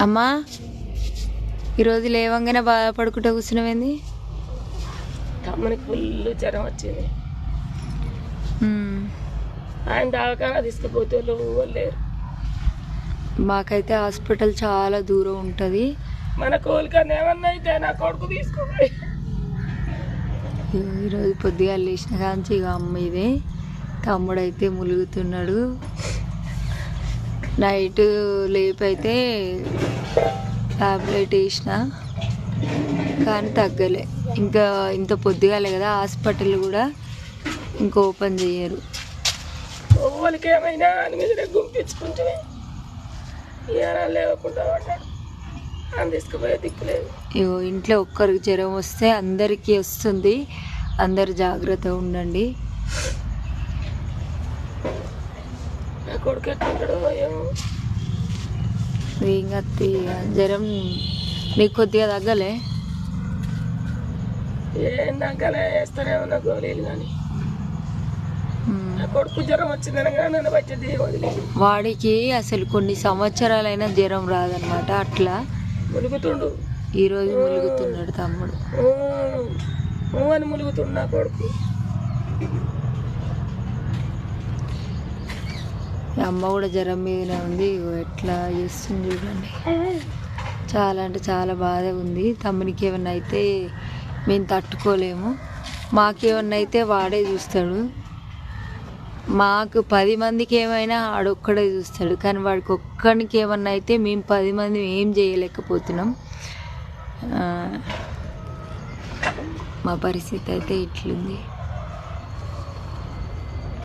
అమ్మా ఈరోజు లేవంగానే బాధపడుకుంటూ కూర్చున్నావేంది? తమ్మునికి ఫుల్ జ్వరం వచ్చింది. ఆయన దాకా తీసుకుపోతే లేరు. మాకైతే హాస్పిటల్ చాలా దూరం ఉంటుంది. మన కోలికన్నా ఏమన్నా అయితే నా కొడుకు తీసుకోపోయి ఈరోజు పొద్దుగా లేచిన కాంచి ఇక అమ్మ ఇదే. తమ్ముడైతే ములుగుతున్నాడు. నైట్ లేపైతే టాబ్లెట్ వేసిన కానీ తగ్గలే. ఇంకా ఇంత పొద్దుగాలే కదా, హాస్పిటల్ కూడా ఇంకా ఓపెన్ చేయరు. వాళ్ళకి ఏమైనా అని మీద గుంపించుకుంటే లేకుండా పడ్డాడు. అని తీసుకుపోయే దిక్కులేదు. ఇగో ఇంట్లో ఒక్కరికి జ్వరం వస్తే అందరికీ వస్తుంది. అందరు జాగ్రత్తగా ఉండండి. నా కొడుకు ఎట్లుంటాడో ఏమో. ఇంకా జ్వరం నీకు కొద్దిగా తగ్గలే? ఏం తగ్గలే, వేస్తానే ఉన్నా గోళీలు. కానీ నా కొడుకు జ్వరం వచ్చిందనగా నన్ను వచ్చేది వదిలేదు. వాడికి అసలు కొన్ని సంవత్సరాలైనా జ్వరం రాదనమాట. అట్లా ములుగుతుండు. ఈరోజు ములుగుతున్నాడు తమ్ముడు. అని ములుగుతుండు నా కొడుకు. అమ్మ కూడా జ్వరం మీదనే ఉంది. ఎట్లా చేస్తుంది చూడండి. చాలా అంటే చాలా బాధ ఉంది. తమ్మునికి ఏమన్నా అయితే మేము తట్టుకోలేము. మాకేమన్నా అయితే వాడే చూస్తాడు. మాకు 10 మందికి ఏమైనా ఆడొక్కడే చూస్తాడు. కానీ వాడికి ఒక్కడికి ఏమన్నా అయితే మేము 10 మంది ఏం చేయలేకపోతున్నాం. మా పరిస్థితి అయితే ఇట్లుంది.